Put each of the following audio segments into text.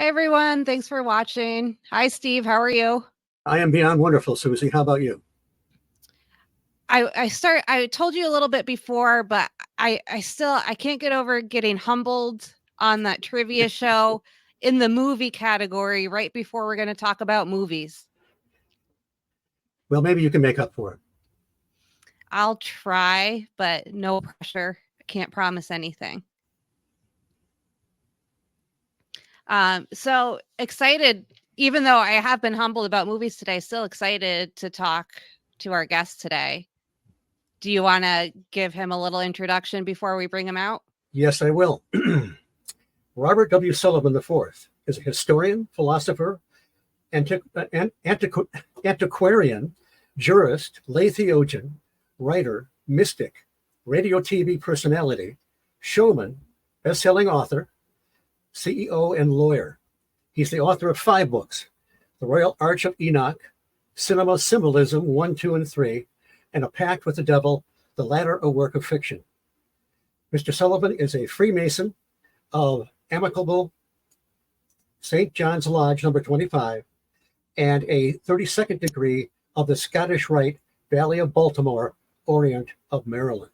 Hi, everyone. Thanks for watching. Hi, Steve. How are you? I am beyond wonderful, Susie. How about you? I told you a little bit before, but I can't get over getting humbled on that trivia show in the movie category right before we're going to talk about movies. Well, maybe you can make up for it. I'll try, but no pressure. I can't promise anything. So excited, even though I have been humbled about movies today, still excited to talk to our guest today. Do you want to give him a little introduction before we bring him out? Yes, I will. Robert W. Sullivan IV is a historian, philosopher, antiquarian, jurist, lay theologian, writer, mystic, radio TV personality, showman, best-selling author, CEO, and lawyer. He's the author of 5 books: The Royal Arch of Enoch, Symbolism 1, 2, and 3, and A Pact with the Devil, the latter a work of fiction. Mr. Sullivan is a Freemason of Amicable-St. John's Lodge number 25 and a 32nd degree of the Scottish Rite, Valley of Baltimore, Orient of Maryland.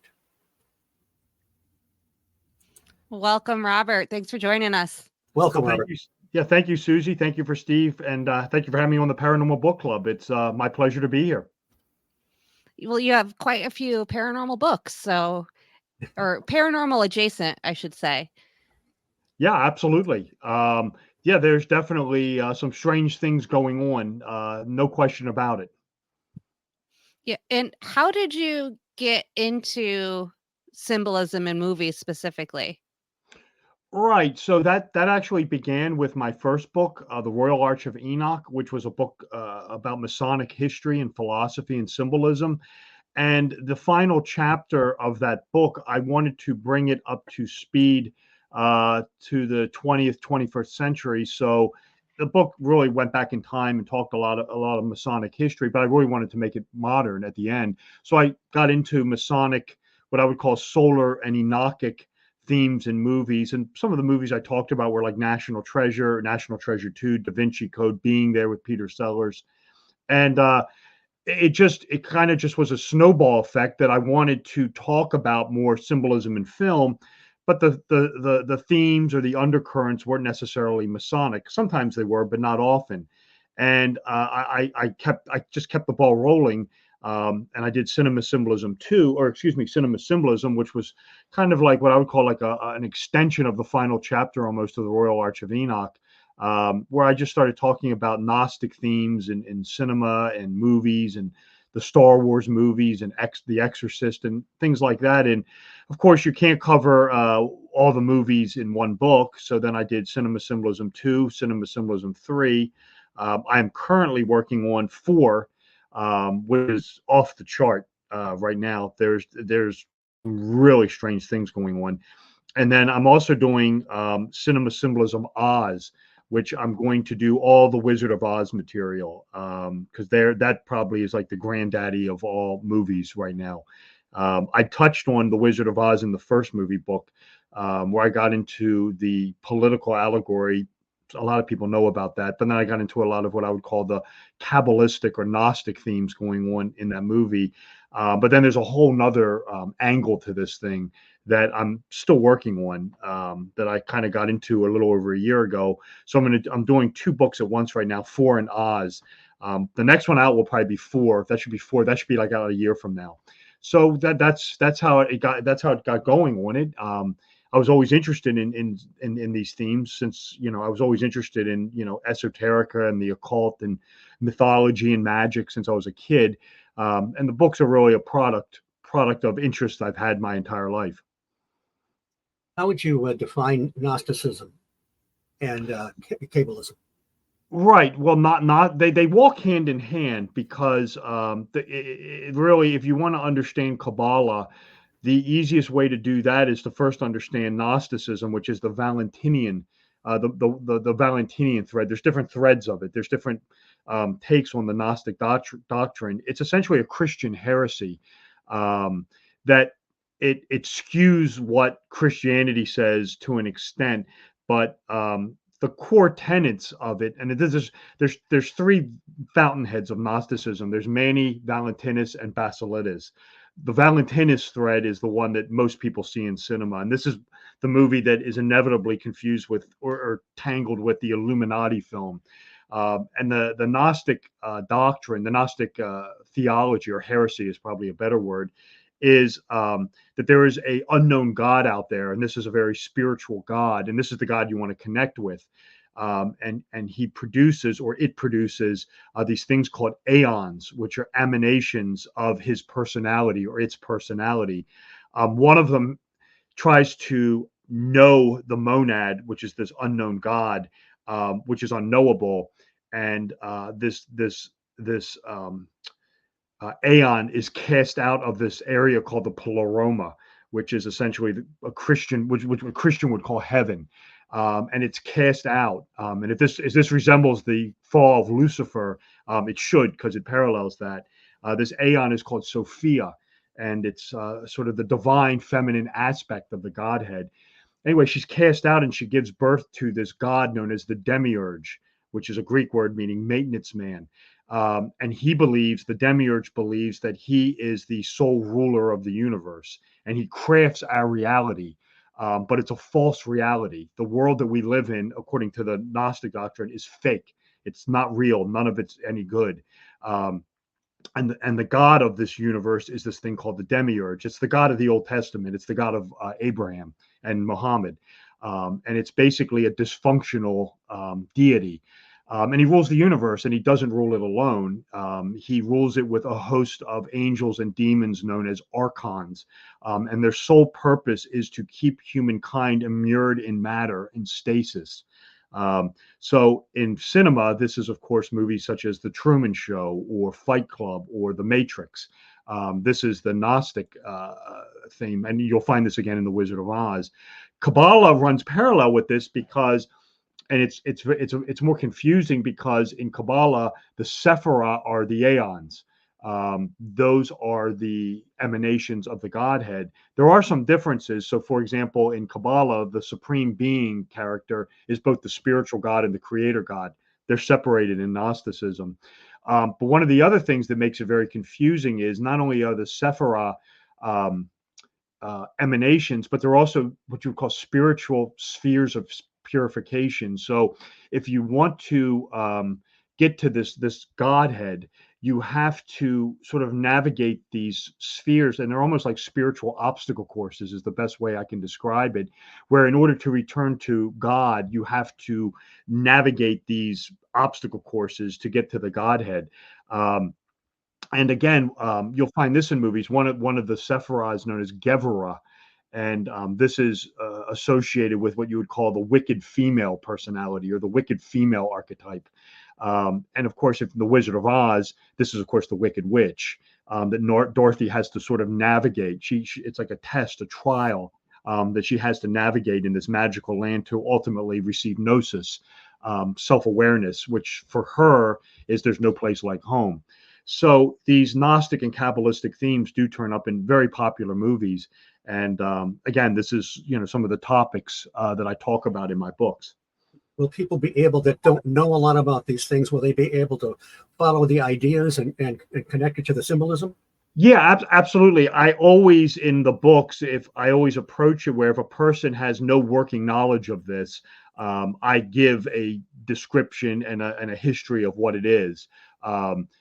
Welcome, Robert. Thanks for joining us. Welcome, Robert. Thank you, Susie. Thank you for Steve, and thank you for having me on the Paranormal Book Club. It's my pleasure to be here. Well, you have quite a few paranormal books, or paranormal adjacent, I should say. Yeah, absolutely. There's definitely some strange things going on. No question about it. Yeah. And how did you get into symbolism in movies specifically? Right. So that actually began with my first book, The Royal Arch of Enoch, which was a book about Masonic history and philosophy and symbolism. And the final chapter of that book, I wanted to bring it up to speed to the 20th, 21st century. So the book really went back in time and talked a lot of Masonic history, but I really wanted to make it modern at the end. So I got into Masonic, what I would call solar and Enochic themes in movies. And some of the movies I talked about were like National Treasure 2, Da Vinci Code, Being There with Peter Sellers. And it kind of just was a snowball effect that I wanted to talk about more symbolism in film, but the themes or the undercurrents weren't necessarily Masonic. Sometimes they were, but not often. And I just kept the ball rolling. And I did Cinema Symbolism 2, Cinema Symbolism, which was kind of like what I would call like an extension of the final chapter almost of the Royal Arch of Enoch, where I just started talking about Gnostic themes in cinema and movies and the Star Wars movies and The Exorcist and things like that. And of course, you can't cover all the movies in one book. So then I did Cinema Symbolism 2, Cinema Symbolism 3. I am currently working on 4. Which is off the chart right now. There's really strange things going on. And then I'm also doing Cinema Symbolism Oz, which I'm going to do all the Wizard of Oz material, because that probably is like the granddaddy of all movies right now. I touched on the Wizard of Oz in the first movie book, where I got into the political allegory. A lot of people know about that, but then I got into a lot of what I would call the Kabbalistic or Gnostic themes going on in that movie. But then there's a whole nother angle to this thing that I'm still working on, that I kind of got into a little over a year ago. So I'm doing 2 books at once right now, 4 in Oz. The next one out will probably be 4. That should be 4. That should be like out a year from now. So that's how it got going on it. I was always interested in these themes since, I was always interested in, esoterica and the occult and mythology and magic since I was a kid. And the books are really a product of interest I've had my entire life. How would you define Gnosticism and Kabbalism? Right. Well, they walk hand in hand because really, if you want to understand Kabbalah, the easiest way to do that is to first understand Gnosticism, which is the Valentinian, the Valentinian thread. There's different threads of it. There's different takes on the Gnostic doctrine. It's essentially a Christian heresy, that it skews what Christianity says to an extent, but the core tenets of it, and there's three fountainheads of Gnosticism. There's Mani, Valentinus, and Basilides. The Valentinus thread is the one that most people see in cinema, and this is the movie that is inevitably confused with or tangled with the Illuminati film. And the Gnostic doctrine, the Gnostic theology, or heresy is probably a better word, is that there is a unknown God out there, and this is a very spiritual God, and this is the God you want to connect with. And he produces, or it produces, these things called aeons, which are emanations of his personality or its personality. One of them tries to know the monad, which is this unknown God, which is unknowable, and this aeon is cast out of this area called the pleroma, which is essentially a Christian, which a Christian would call heaven. And it's cast out. And if this resembles the fall of Lucifer, it should, because it parallels that. This aeon is called Sophia, and it's sort of the divine feminine aspect of the Godhead. Anyway, she's cast out, and she gives birth to this god known as the demiurge, which is a Greek word meaning maintenance man. And the demiurge believes that he is the sole ruler of the universe, and he crafts our reality. But it's a false reality. The world that we live in, according to the Gnostic doctrine, is fake. It's not real. None of it's any good. And the God of this universe is this thing called the demiurge. It's the God of the Old Testament. It's the God of Abraham and Muhammad. And it's basically a dysfunctional deity. And he rules the universe, and he doesn't rule it alone. He rules it with a host of angels and demons known as archons. And their sole purpose is to keep humankind immured in matter, in stasis. So in cinema, this is, of course, movies such as The Truman Show or Fight Club or The Matrix. This is the Gnostic theme, and you'll find this again in The Wizard of Oz. Kabbalah runs parallel with this because, and it's more confusing because in Kabbalah, the Sephirah are the aeons. Those are the emanations of the Godhead. There are some differences. So, for example, in Kabbalah, the supreme being character is both the spiritual God and the creator God. They're separated in Gnosticism. But one of the other things that makes it very confusing is not only are the Sephirah emanations, but they're also what you would call spiritual spheres of purification. So if you want to get to this Godhead, you have to sort of navigate these spheres, and they're almost like spiritual obstacle courses is the best way I can describe it, where in order to return to God, you have to navigate these obstacle courses to get to the Godhead. And again, you'll find this in movies. One of the Sephirah is known as Gevurah, and this is associated with what you would call the wicked female personality or the wicked female archetype. And of course, if the Wizard of Oz, this is of course the Wicked Witch that Dorothy has to sort of navigate. It's like a test, a trial that she has to navigate in this magical land to ultimately receive gnosis, self-awareness, which for her is there's no place like home. So these Gnostic and Kabbalistic themes do turn up in very popular movies. And again, this is some of the topics that I talk about in my books. Will people be able, that don't know a lot about these things, will they be able to follow the ideas and connect it to the symbolism? Yeah, absolutely. I always, in the books, I always approach it where if a person has no working knowledge of this, I give a description and a history of what it is.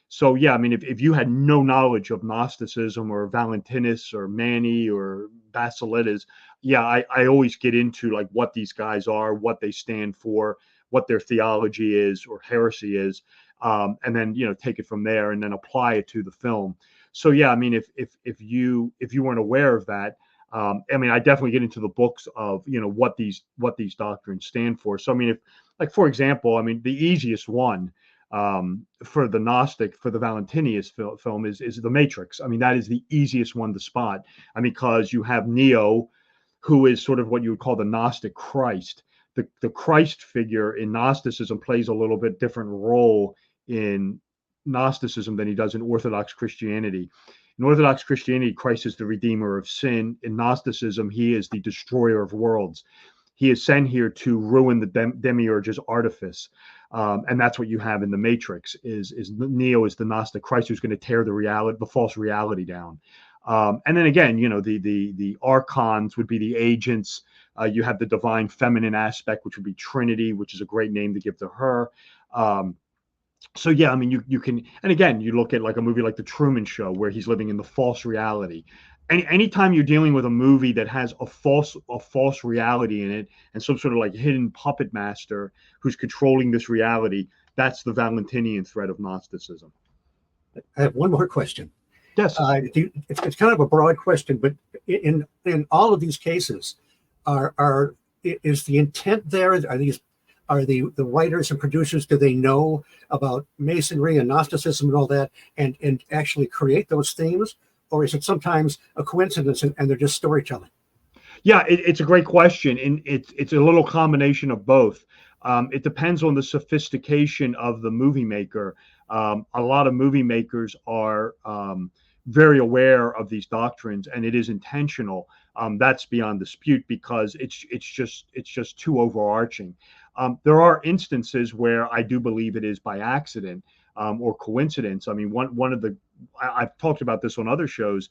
So yeah, I mean, if you had no knowledge of Gnosticism or Valentinus or Mani or Basilides, yeah, I always get into like what these guys are, what they stand for, what their theology is or heresy is, and then take it from there and then apply it to the film. So yeah, I mean, if you weren't aware of that, I mean, I definitely get into the books of what these doctrines stand for. So I mean, if like for example, I mean, the easiest one for the Gnostic, for the Valentinus film is The Matrix. I mean, that is the easiest one to spot. I mean, because you have Neo, who is sort of what you would call the Gnostic Christ. The Christ figure in Gnosticism plays a little bit different role in Gnosticism than he does in Orthodox Christianity. In Orthodox Christianity, Christ is the redeemer of sin. In Gnosticism, he is the destroyer of worlds. he is sent here to ruin the demiurge's artifice. And that's what you have in the Matrix is Neo is the Gnostic Christ who's going to tear the false reality down. And then again, the archons would be the agents. You have the divine feminine aspect, which would be Trinity, which is a great name to give to her. So yeah, I mean, you can, and again, you look at like a movie like The Truman Show, where he's living in the false reality. Anytime you're dealing with a movie that has a false reality in it, and some sort of like hidden puppet master who's controlling this reality, that's the Valentinian thread of Gnosticism. I have one more question. Yes. It's kind of a broad question, but in all of these cases, is the intent there? Are the writers and producers, do they know about Masonry and Gnosticism and all that, and actually create those themes, or is it sometimes a coincidence and they're just storytelling? Yeah, it's a great question, and it's a little combination of both. It depends on the sophistication of the movie maker. A lot of movie makers are very aware of these doctrines, and it is intentional. That's beyond dispute because it's just too overarching. There are instances where I do believe it is by accident or coincidence. I mean, one of the I've talked about this on other shows.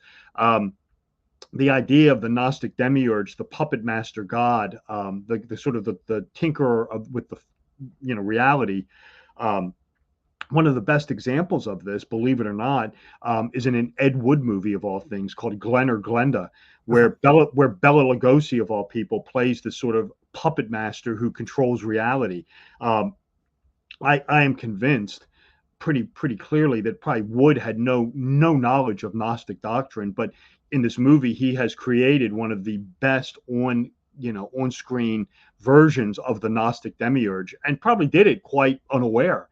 The idea of the Gnostic demiurge, the puppet master god, the sort of the tinkerer with the reality. One of the best examples of this, believe it or not, is in an Ed Wood movie of all things called Glenn or Glenda, where Bela Lugosi of all people plays this sort of puppet master who controls reality. I am convinced pretty clearly that probably Wood had no knowledge of Gnostic doctrine, but in this movie he has created one of the best on-screen versions of the Gnostic demiurge, and probably did it quite unaware.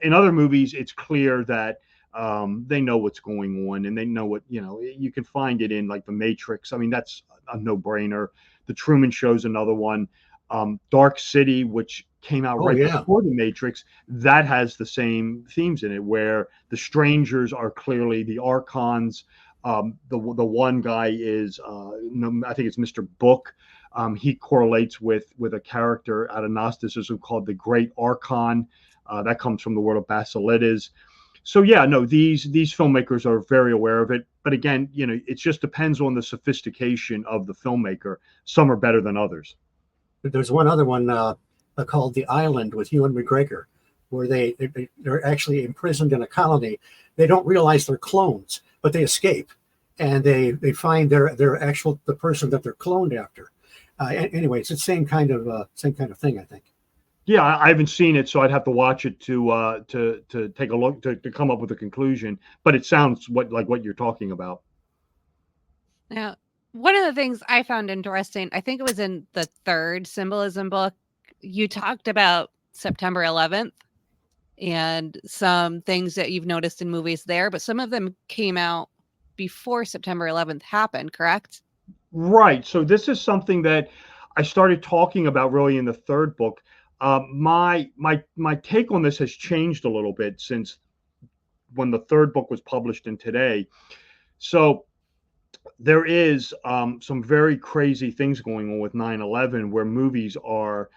In other movies, it's clear that they know what's going on, and they know what, you can find it in like The Matrix. I mean, that's a no-brainer. The Truman Show's another one. Dark City, which came out before The Matrix, that has the same themes in it, where the strangers are clearly the archons. The one guy is, I think it's Mr. Book. He correlates with a character out of Gnosticism called the Great Archon. That comes from the word of Basilides. So yeah, no, these filmmakers are very aware of it. But again, it just depends on the sophistication of the filmmaker. Some are better than others. There's one other one called The Island with Ewan McGregor, where they're actually imprisoned in a colony. They don't realize they're clones, but they escape, and they find they're the person that they're cloned after. Anyway, it's the same kind of thing, I think. Yeah, I haven't seen it, so I'd have to watch it to take a look to come up with a conclusion. But it sounds like what you're talking about. Now, one of the things I found interesting, I think it was in the third Symbolism book, you talked about September 11th and some things that you've noticed in movies there, but some of them came out before September 11th happened, correct? Right. So this is something that I started talking about really in the third book. My take on this has changed a little bit since when the third book was published and today. So there is some very crazy things going on with 9/11, where movies are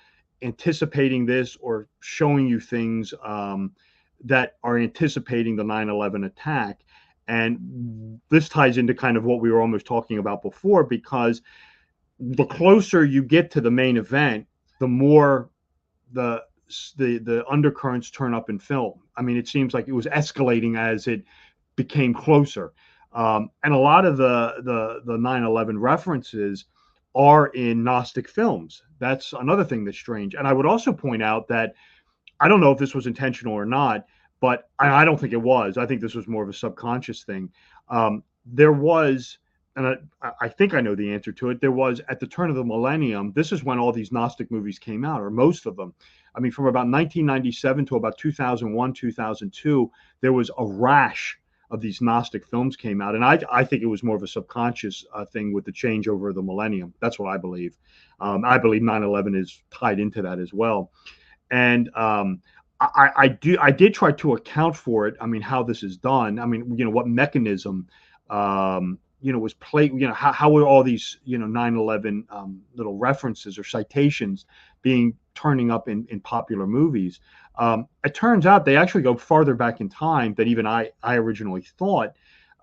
anticipating this or showing you things that are anticipating the 9/11 attack. And this ties into kind of what we were almost talking about before, because the closer you get to the main event, the more the undercurrents turn up in film. I mean, it seems like it was escalating as it became closer. And a lot of the 9/11 references are in Gnostic films. That's another thing that's strange. And I would also point out that I don't know if this was intentional or not, but I don't think it was. I think this was more of a subconscious thing. There was, and I think I know the answer to it, there was at the turn of the millennium, this is when all these Gnostic movies came out, or most of them. I mean, from about 1997 to about 2001, 2002, there was a rash of these Gnostic films came out. And I think it was more of a subconscious thing with the change over the millennium. That's what I believe. I believe 9/11 is tied into that as well. And I did try to account for it. I mean, how this is done. I mean, what mechanism was played, how were all these, 9/11 little references or citations turning up in popular movies. It turns out they actually go farther back in time than even I originally thought.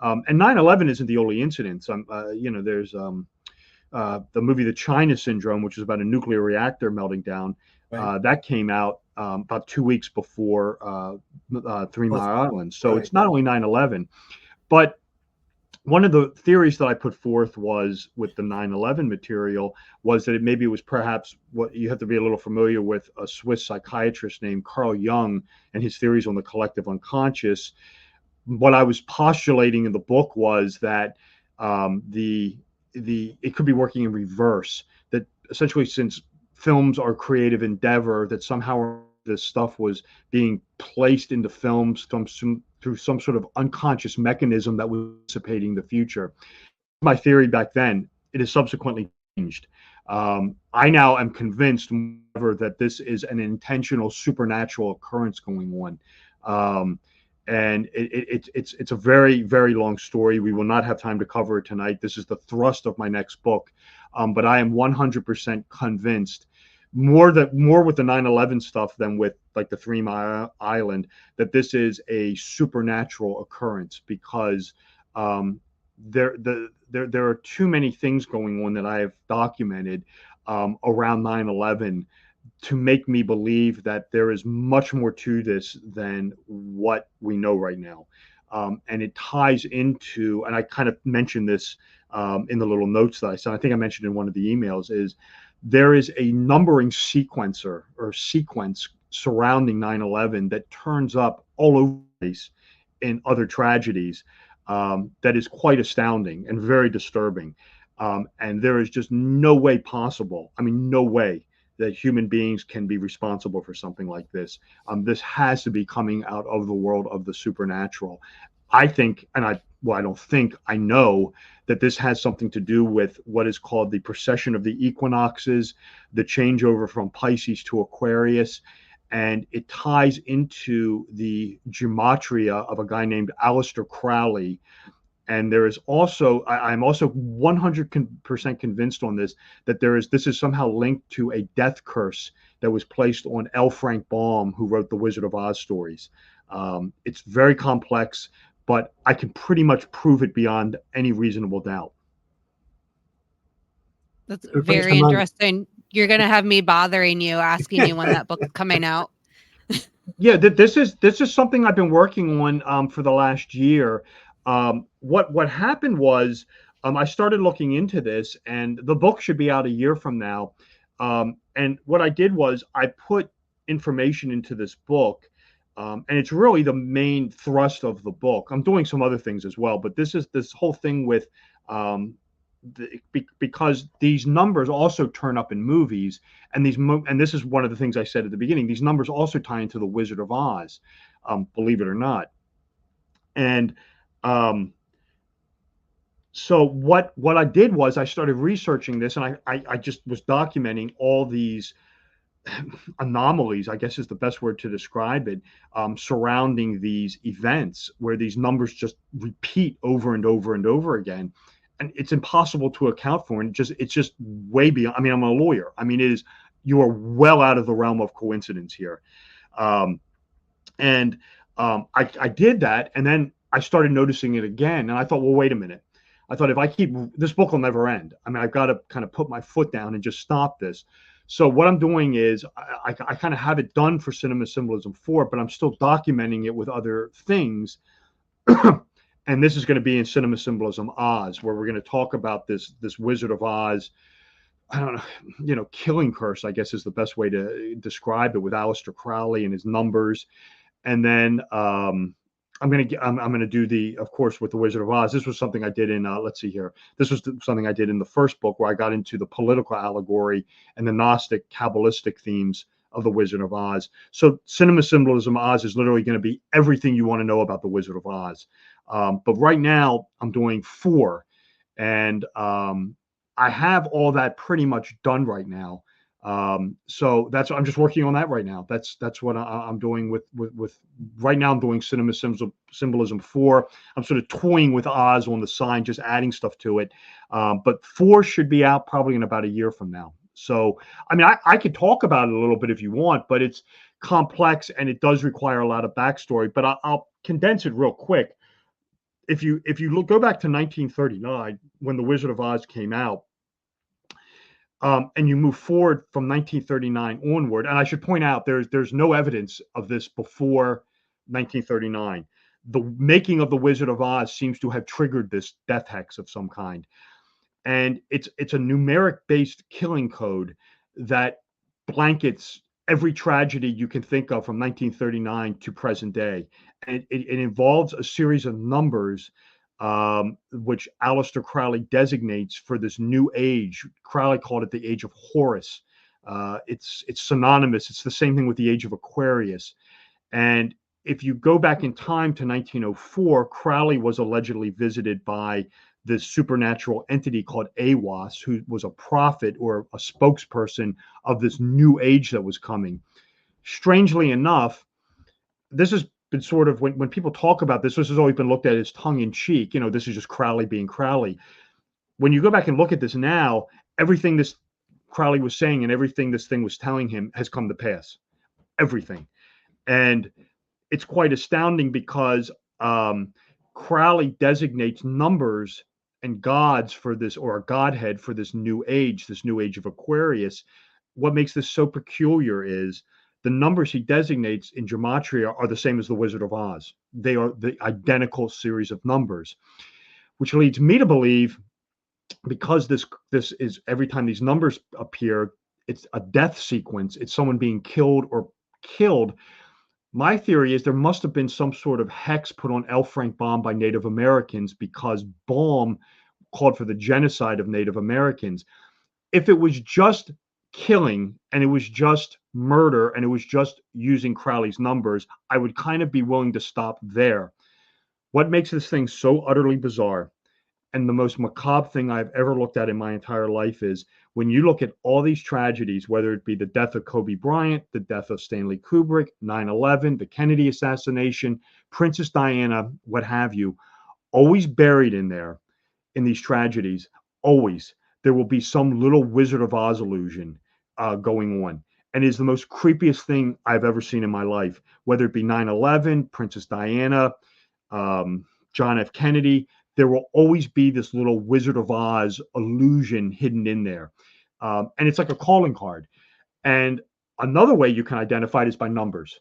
And 9/11 isn't the only incident. There's the movie The China Syndrome, which is about a nuclear reactor melting down. Right. That came out about 2 weeks before 3 Mile Island. So Right. it's not only 9/11, but one of the theories that I put forth was with the 9/11 material was that maybe it was perhaps what you have to be a little familiar with a Swiss psychiatrist named Carl Jung and his theories on the collective unconscious. What I was postulating in the book was that it could be working in reverse. That essentially, since films are creative endeavor, that somehow this stuff was being placed into films through some sort of unconscious mechanism that was anticipating the future. My theory back then, it has subsequently changed. I now am convinced that this is an intentional supernatural occurrence going on. And it's a very, very long story. We will not have time to cover it tonight. This is the thrust of my next book. But I am 100% convinced, more with the 9/11 stuff than with like the 3 Mile Island, that this is a supernatural occurrence, because there are too many things going on that I have documented around 9/11 to make me believe that there is much more to this than what we know right now. And it ties into, and I kind of mentioned this in the little notes that I sent, I think I mentioned in one of the emails, is there is a numbering sequence surrounding 9/11 that turns up all over the place in other tragedies, that is quite astounding and very disturbing. And there is just no way possible, no way that human beings can be responsible for something like this. This has to be coming out of the world of the supernatural. I think, I don't think, I know that this has something to do with what is called the precession of the equinoxes, the changeover from Pisces to Aquarius, and it ties into the gematria of a guy named Aleister Crowley. And there is also, I'm also 100% convinced on this, that this is somehow linked to a death curse that was placed on L. Frank Baum, who wrote the Wizard of Oz stories. It's very complex, but I can pretty much prove it beyond any reasonable doubt. That's very interesting. You're going to have me bothering you, asking you when that book's coming out. Yeah, this is something I've been working on for the last year. What happened was, I started looking into this, and the book should be out a year from now. And what I did was I put information into this book, and it's really the main thrust of the book. I'm doing some other things as well, but this whole thing with because these numbers also turn up in movies, and this is one of the things I said at the beginning. These numbers also tie into the Wizard of Oz, believe it or not. And so what I did was I started researching this, and I just was documenting all these anomalies, I guess is the best word to describe it, surrounding these events where these numbers just repeat over and over and over again. And it's impossible to account for. And it's just way beyond. I'm a lawyer. You are well out of the realm of coincidence here. I did that, and then I started noticing it again, and I thought, well, wait a minute. I thought, if I keep this book will never end. I've got to kind of put my foot down and just stop this. So what I'm doing is I kind of have it done for Cinema Symbolism 4, but I'm still documenting it with other things. And this is going to be in Cinema Symbolism Oz, where we're going to talk about this Wizard of Oz, I don't know, killing curse, I guess is the best way to describe it, with Aleister Crowley and his numbers. And then I'm going to do of course, with the Wizard of Oz. This was something I did in, let's see here. This was something I did in the first book, where I got into the political allegory and the Gnostic Kabbalistic themes of the Wizard of Oz. So Cinema Symbolism Oz is literally going to be everything you want to know about the Wizard of Oz. But right now I'm doing 4, and I have all that pretty much done right now. So I'm just working on that right now. That's what I'm doing with right now. I'm doing Symbolism 4. I'm sort of toying with Oz on the sign, just adding stuff to it. But 4 should be out probably in about a year from now. So, I mean, I could talk about it a little bit if you want, but it's complex and it does require a lot of backstory. But I'll condense it real quick. If you go back to 1939 when The Wizard of Oz came out, and you move forward from 1939 onward, and I should point out there's no evidence of this before 1939. The making of The Wizard of Oz seems to have triggered this death hex of some kind, and it's a numeric based killing code that blankets every tragedy you can think of from 1939 to present day, and it involves a series of numbers, which Aleister Crowley designates for this new age. Crowley called it the age of Horus. It's synonymous. It's the same thing with the age of Aquarius. And if you go back in time to 1904, Crowley was allegedly visited by this supernatural entity called Aiwass, who was a prophet or a spokesperson of this new age that was coming. Strangely enough, this has been sort of, when people talk about this has always been looked at as tongue in cheek. This is just Crowley being Crowley. When you go back and look at this now, everything this Crowley was saying and everything this thing was telling him has come to pass. Everything. And it's quite astounding because Crowley designates numbers and gods for this, or a godhead for this new age of Aquarius. What makes this so peculiar is the numbers he designates in gematria are the same as the Wizard of Oz. They are the identical series of numbers, which leads me to believe, because this is, every time these numbers appear, it's a death sequence. It's someone being killed or killed. My theory is there must have been some sort of hex put on L. Frank Baum by Native Americans, because Baum called for the genocide of Native Americans. If it was just killing and it was just murder and it was just using Crowley's numbers, I would kind of be willing to stop there. What makes this thing so utterly bizarre and the most macabre thing I've ever looked at in my entire life is when you look at all these tragedies, whether it be the death of Kobe Bryant, the death of Stanley Kubrick, 9/11, the Kennedy assassination, Princess Diana, what have you, always buried in there, in these tragedies, always there will be some little Wizard of Oz illusion going on. And it is the most creepiest thing I've ever seen in my life, whether it be 9/11, Princess Diana, John F. Kennedy. There will always be this little Wizard of Oz illusion hidden in there. And it's like a calling card. And another way you can identify it is by numbers,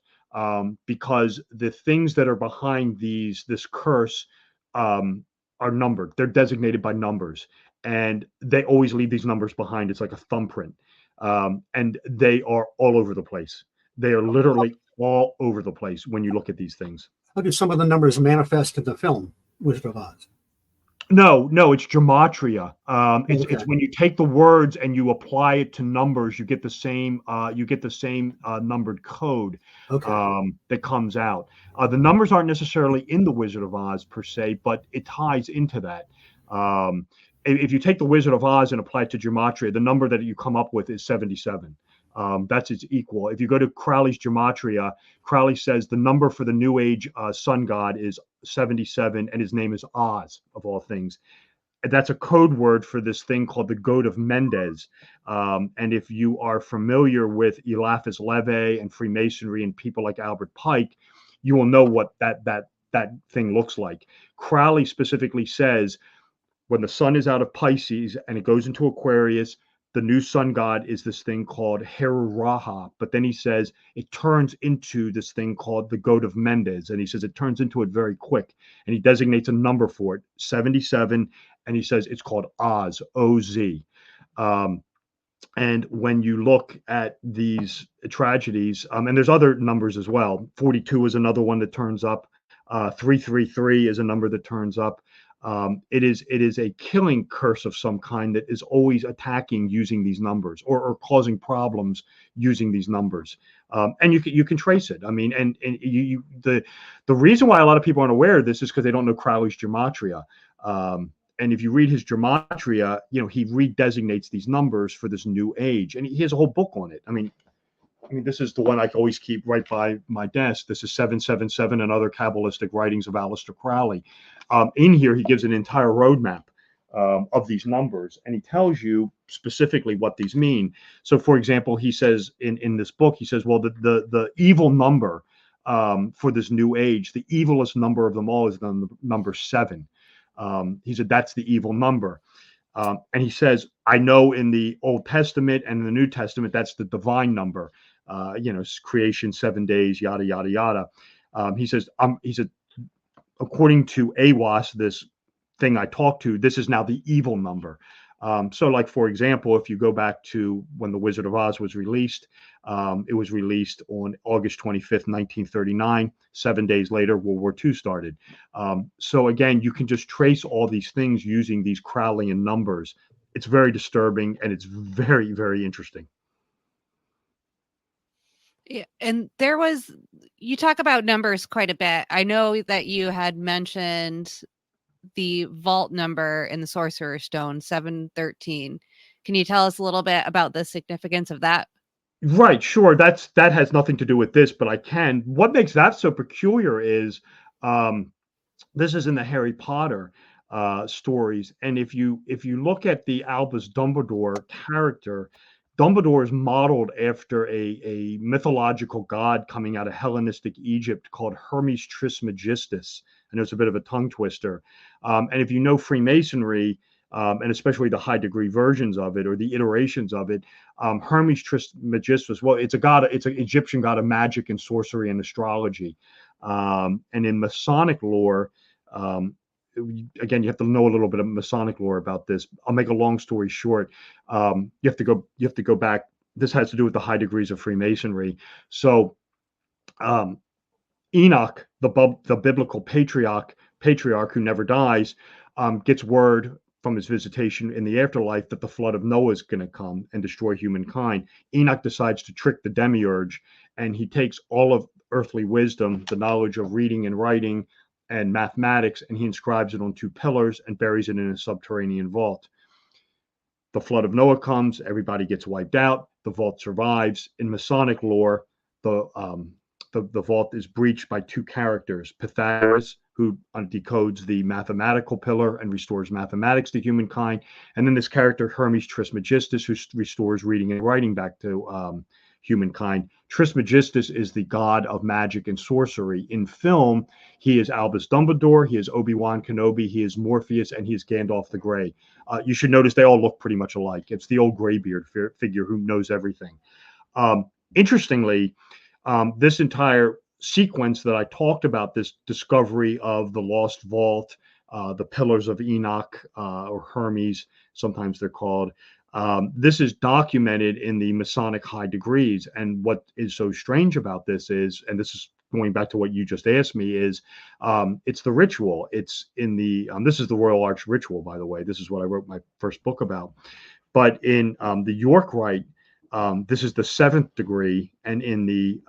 because the things that are behind this curse are numbered. They're designated by numbers, and they always leave these numbers behind. It's like a thumbprint. And they are all over the place. They are literally all over the place when you look at these things. How do some of the numbers manifest in the film Wizard of Oz? No, it's gematria. It's Okay. it's when you take the words and you apply it to numbers, you get the same numbered code Okay. that comes out. The numbers aren't necessarily in the Wizard of Oz per se, but it ties into that. If you take the Wizard of Oz and apply it to gematria, the number that you come up with is 77. That's its equal. If you go to Crowley's gematria, Crowley says the number for the New Age sun god is 77, and his name is Oz, of all things. And that's a code word for this thing called the Goat of Mendez. And if you are familiar with Eliphas Levi and Freemasonry and people like Albert Pike, you will know what that thing looks like. Crowley specifically says when the sun is out of Pisces and it goes into Aquarius, the new sun god is this thing called Heru Raha. But then he says it turns into this thing called the Goat of Mendez. And he says it turns into it very quick. And he designates a number for it, 77. And he says it's called Oz, O-Z. And when you look at these tragedies, and there's other numbers as well. 42 is another one that turns up. 333 is a number that turns up. It is a killing curse of some kind that is always attacking using these numbers, or causing problems using these numbers. And you can trace it. I mean, and the reason why a lot of people aren't aware of this is because they don't know Crowley's gematria. And if you read his gematria, he redesignates these numbers for this new age, and he has a whole book on it. I mean, this is the one I always keep right by my desk. This is 777 and Other Kabbalistic Writings of Aleister Crowley. In here, he gives an entire roadmap of these numbers, and he tells you specifically what these mean. So, for example, he says in this book, he says, well, the evil number for this new age, the evilest number of them all is the number 7. He said that's the evil number. And he says, I know in the Old Testament and in the New Testament, that's the divine number. Creation, 7 days, yada, yada, yada. He said, according to AWAS, this thing I talked to, this is now the evil number. So, like, for example, if you go back to when The Wizard of Oz was released, it was released on August 25th, 1939. 7 days later, World War II started. So, again, you can just trace all these things using these Crowleyan numbers. It's very disturbing, and it's very, very interesting. Yeah, and you talk about numbers quite a bit. I know that you had mentioned the vault number in the Sorcerer's Stone, 713. Can you tell us a little bit about the significance of that? Right, sure. That has nothing to do with this, but I can. What makes that so peculiar is this is in the Harry Potter stories, and if you look at the Albus Dumbledore character, Dumbledore is modeled after a mythological god coming out of Hellenistic Egypt called Hermes Trismegistus. I know it's a bit of a tongue twister. And if you know Freemasonry, and especially the high degree versions of it or the iterations of it, Hermes Trismegistus, well, it's an Egyptian god of magic and sorcery and astrology. And in Masonic lore, again, you have to know a little bit of Masonic lore about this. I'll make a long story short. You have to go back. This has to do with the high degrees of Freemasonry. So Enoch, the biblical patriarch who never dies, gets word from his visitation in the afterlife that the flood of Noah is going to come and destroy humankind. Enoch decides to trick the demiurge, and he takes all of earthly wisdom, the knowledge of reading and writing and mathematics, and he inscribes it on 2 pillars and buries it in a subterranean vault. The flood of Noah comes, everybody gets wiped out, the vault survives. In Masonic lore, the vault is breached by 2 characters, Pythagoras, who decodes the mathematical pillar and restores mathematics to humankind, and then this character, Hermes Trismegistus, who restores reading and writing back to humankind. Trismegistus is the god of magic and sorcery. In film, he is Albus Dumbledore, he is Obi-Wan Kenobi, he is Morpheus, and he is Gandalf the Grey. You should notice they all look pretty much alike. It's the old Greybeard figure who knows everything. Interestingly, this entire sequence that I talked about, this discovery of the lost vault, the pillars of Enoch, or Hermes, sometimes they're called, this is documented in the Masonic high degrees. And what is so strange about this is, and this is going back to what you just asked me, is it's the ritual. It's in the, this is the Royal Arch ritual, by the way. This is what I wrote my first book about. But in the York Rite, this is the 7th degree, and in the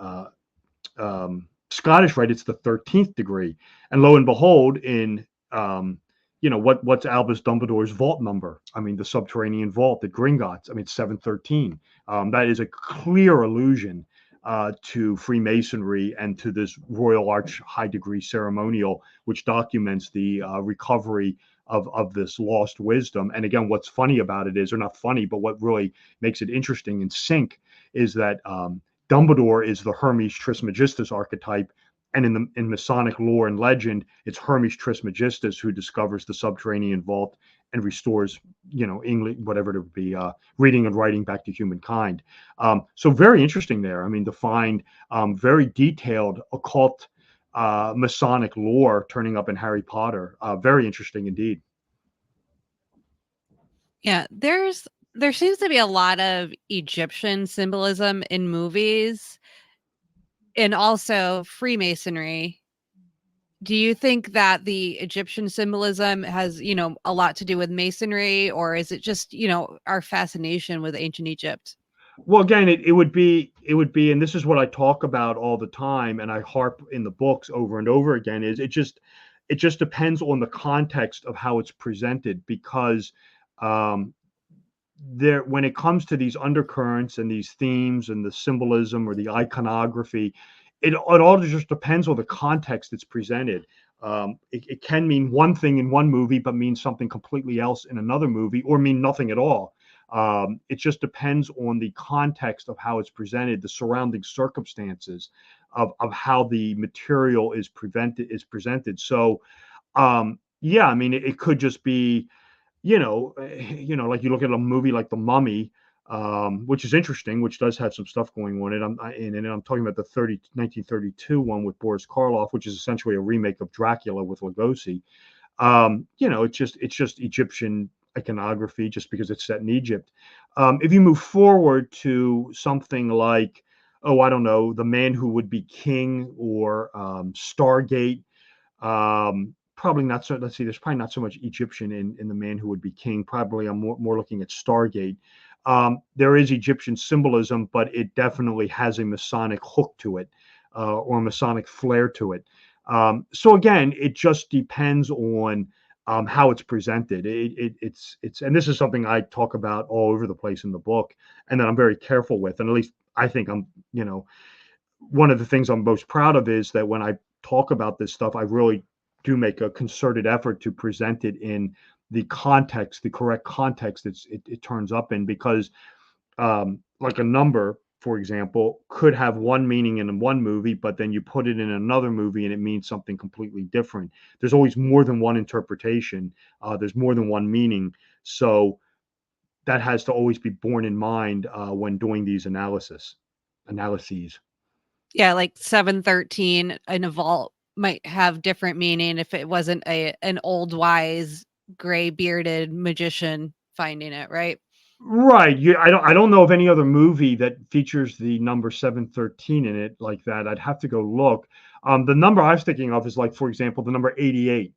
Scottish Rite, it's the 13th degree. And lo and behold, in what's Albus Dumbledore's vault number? I mean, the subterranean vault at Gringotts. I mean, it's 713. That is a clear allusion to Freemasonry and to this Royal Arch high degree ceremonial, which documents the recovery of this lost wisdom. And again, what's funny about it is, or not funny, but what really makes it interesting in sync is that Dumbledore is the Hermes Trismegistus archetype, and in Masonic lore and legend, it's Hermes Trismegistus who discovers the subterranean vault and restores, English, whatever it would be, reading and writing back to humankind. So very interesting there. I mean, to find very detailed occult Masonic lore turning up in Harry Potter. Very interesting indeed. Yeah, there seems to be a lot of Egyptian symbolism in movies and also Freemasonry. Do you think that the Egyptian symbolism has, a lot to do with Masonry, or is it just, our fascination with ancient Egypt? Well, again, it would be, and this is what I talk about all the time, and I harp in the books over and over again, is it just depends on the context of how it's presented, because when it comes to these undercurrents and these themes and the symbolism or the iconography, it all just depends on the context it's presented. It can mean one thing in one movie, but mean something completely else in another movie, or mean nothing at all. It just depends on the context of how it's presented, the surrounding circumstances of how the material is presented. So, yeah, I mean, it could just be, like you look at a movie like The Mummy, which is interesting, which does have some stuff going on in it. I'm talking about the 1932 one with Boris Karloff, which is essentially a remake of Dracula with Lugosi. It's just Egyptian iconography, just because it's set in Egypt. If you move forward to something like, oh, I don't know, The Man Who Would Be King, or Stargate. Probably not so. Let's see. There's probably not so much Egyptian in The Man Who Would Be King. Probably I'm more looking at Stargate. There is Egyptian symbolism, but it definitely has a Masonic hook to it, or a Masonic flair to it. So again, it just depends on how it's presented. It's and this is something I talk about all over the place in the book, and that I'm very careful with. And at least I think I'm, one of the things I'm most proud of is that when I talk about this stuff, I really do make a concerted effort to present it in the context, the correct context it turns up in, because like a number, for example, could have one meaning in one movie, but then you put it in another movie and it means something completely different. There's always more than one interpretation. There's more than one meaning. So that has to always be borne in mind when doing these analyses. Yeah, like 713 in a vault might have different meaning if it wasn't an old wise gray bearded magician finding it, right? Right. I don't know of any other movie that features the number 713 in it like that. I'd have to go look. The number I was thinking of is, like, for example, the number 88,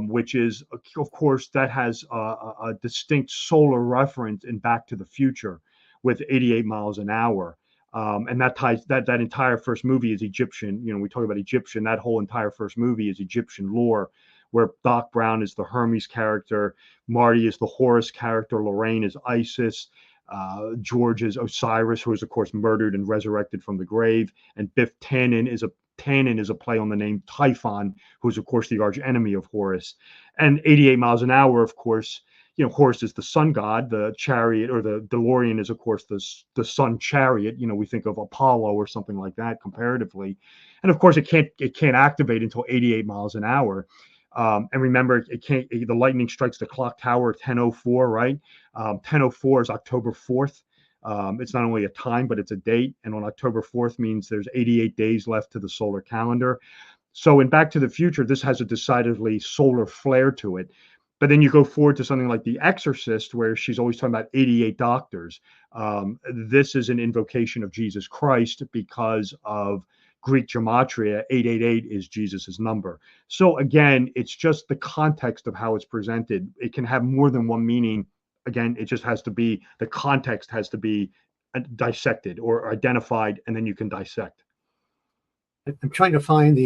which is, of course, that has a distinct solar reference in Back to the Future with 88 miles an hour. And that ties that entire first movie is Egyptian. We talk about Egyptian. That whole entire first movie is Egyptian lore, where Doc Brown is the Hermes character, Marty is the Horus character, Lorraine is Isis, George is Osiris, who is of course murdered and resurrected from the grave, and Biff Tannen is a play on the name Typhon, who is of course the arch enemy of Horus. And 88 miles an hour, of course, Horus is the sun god. The chariot, or the DeLorean, is of course the sun chariot. We think of Apollo or something like that comparatively, and of course it can't activate until 88 miles an hour. And remember, the lightning strikes the clock tower at 10:04, right? 10:04 is October 4th. It's not only a time, but it's a date. And on October 4th means there's 88 days left to the solar calendar. So in Back to the Future, this has a decidedly solar flair to it. But then you go forward to something like The Exorcist, where she's always talking about 88 doctors. This is an invocation of Jesus Christ because of Greek gematria. 888 is Jesus's number. So again, it's just the context of how it's presented. It can have more than one meaning. Again, it just has to be, the context has to be dissected or identified, and then you can dissect. I'm trying to find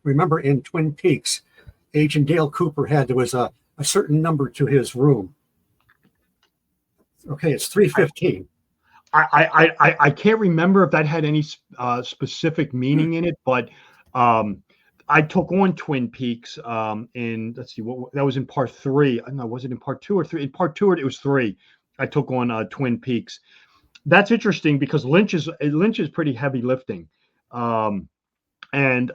remember in Twin Peaks, Agent Dale Cooper there was a certain number to his room. Okay, it's 315. I can't remember if that had any specific meaning in it, but I took on Twin Peaks in, let's see, that was in part 3. I don't know, was it in part 2 or 3? In part 2, it was 3. I took on Twin Peaks. That's interesting because Lynch is pretty heavy lifting. And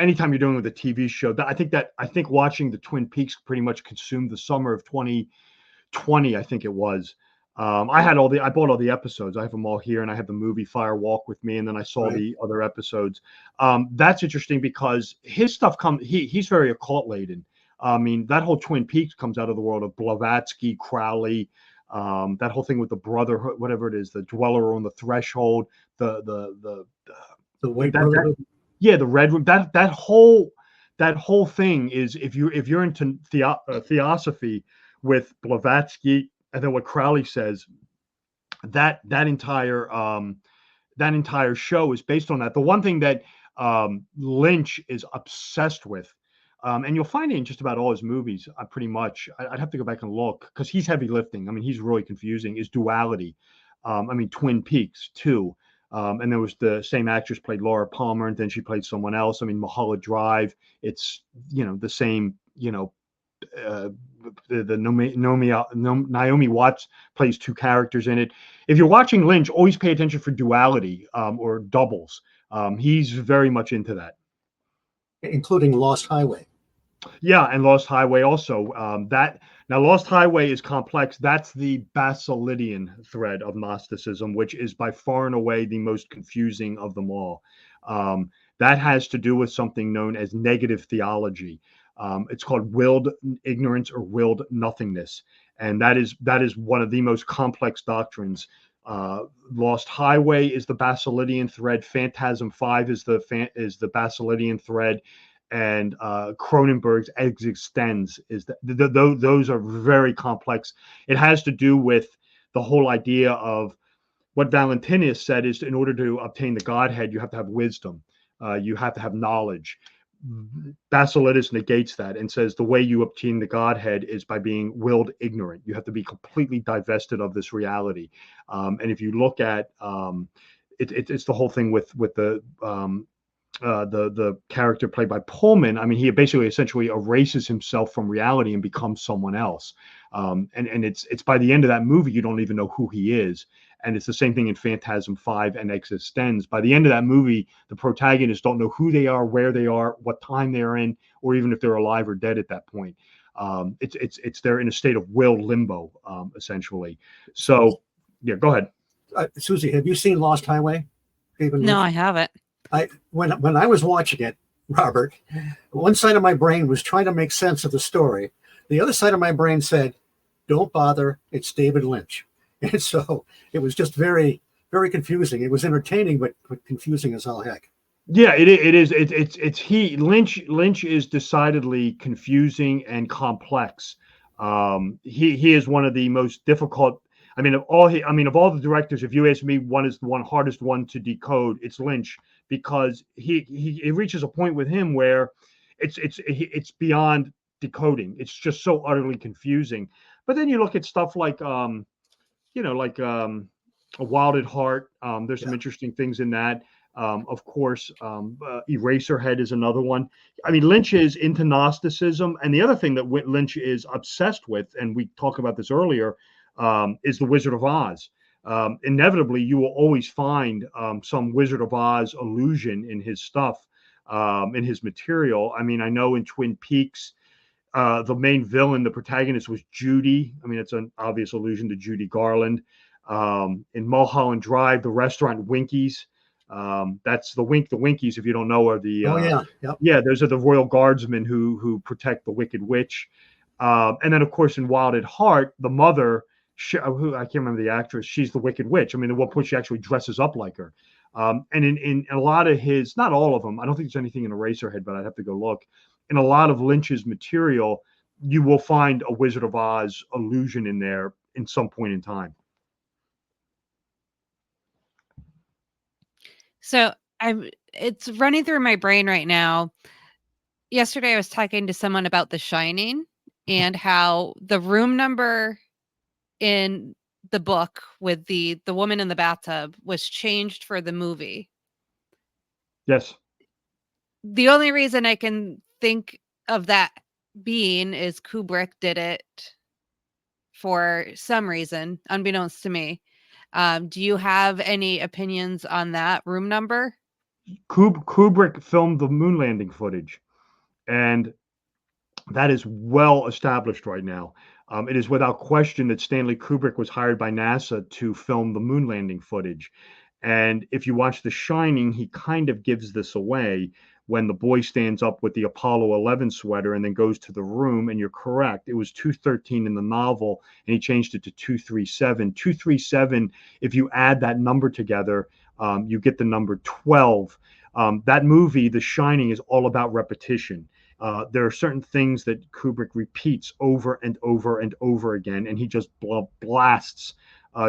anytime you're doing with a TV show, I think watching the Twin Peaks pretty much consumed the summer of 2020, I think it was. I bought all the episodes. I have them all here, and I have the movie Fire Walk with me, and then I saw the other episodes. That's interesting because his stuff he's very occult laden. I mean, that whole Twin Peaks comes out of the world of Blavatsky, Crowley, that whole thing with the Brotherhood, whatever it is, the Dweller on the Threshold, the White Brotherhood. The Red Room. That whole thing is, if you're into theosophy with Blavatsky, and then what Crowley says, that entire show is based on that. The one thing that Lynch is obsessed with And you'll find it in just about all his movies, pretty much. I'd have to go back and look because he's heavy lifting. I mean, he's really confusing. Is duality. I mean, Twin Peaks too. And there was the same actress played Laura Palmer, and then she played someone else. I mean, Mulholland Drive. It's the same. Naomi Watts plays two characters in it. If you're watching Lynch, always pay attention for duality or doubles. He's very much into that. Including Lost Highway. Yeah, and Lost Highway also. Now Lost Highway is complex. That's the Basilidian thread of Gnosticism, which is by far and away the most confusing of them all. That has to do with something known as negative theology. It's called willed ignorance or willed nothingness, and that is one of the most complex doctrines. Lost Highway is the Basilidian thread. Phantasm 5 is the Basilidian thread, and Cronenberg's Existenz is those are very complex. It has to do with the whole idea of what Valentinus said is in order to obtain the Godhead, you have to have wisdom, you have to have knowledge. Basilides negates that and says the way you obtain the Godhead is by being willed ignorant. You have to be completely divested of this reality. And if you look at it's the whole thing with the character played by Pullman. I mean, he basically essentially erases himself from reality and becomes someone else. And it's by the end of that movie, you don't even know who he is. And it's the same thing in Phantasm 5 and Existenz. By the end of that movie, the protagonists don't know who they are, where they are, what time they're in, or even if they're alive or dead at that point. They're in a state of will limbo, essentially. So, yeah, go ahead. Susie, have you seen Lost Highway? No, I haven't. When I was watching it, Robert, one side of my brain was trying to make sense of the story. The other side of my brain said, "Don't bother. It's David Lynch." And so it was just very, very confusing. It was entertaining, but confusing as all heck. Yeah, it is. Lynch is decidedly confusing and complex. He is one of the most difficult. I mean, of all the directors, if you ask me, one is the hardest one to decode. It's Lynch, because it reaches a point with him where it's beyond decoding. It's just so utterly confusing. But then you look at stuff like A Wild at Heart. There's some interesting things in that. Of course, Eraserhead is another one. I mean, Lynch is into Gnosticism, and the other thing that Lynch is obsessed with, and we talked about this earlier, is the Wizard of Oz. Inevitably, you will always find some Wizard of Oz allusion in his stuff, in his material. I mean, I know in Twin Peaks, the main villain, the protagonist, was Judy. I mean, it's an obvious allusion to Judy Garland. In Mulholland Drive, the restaurant Winkies. That's the Winkies, if you don't know, are the those are the royal guardsmen who protect the Wicked Witch. And then, of course, in Wild at Heart, the mother, who I can't remember the actress, she's the Wicked Witch. I mean, at one point she actually dresses up like her. And in a lot of his, not all of them, I don't think there's anything in Eraserhead, but I'd have to go look. In a lot of Lynch's material, you will find a Wizard of Oz allusion in there in some point in time. So it's running through my brain right now. Yesterday, I was talking to someone about The Shining and how the room number in the book with the woman in the bathtub was changed for the movie. Yes. The only reason I can think of that being is Kubrick did it for some reason, unbeknownst to me. Do you have any opinions on that room number? Kubrick filmed the moon landing footage, and that is well established right now. It is without question that Stanley Kubrick was hired by NASA to film the moon landing footage. And if you watch The Shining, he kind of gives this away when the boy stands up with the Apollo 11 sweater and then goes to the room. And you're correct. It was 213 in the novel, and he changed it to 237. 237, if you add that number together, you get the number 12. That movie, The Shining, is all about repetition. There are certain things that Kubrick repeats over and over and over again, and he just blasts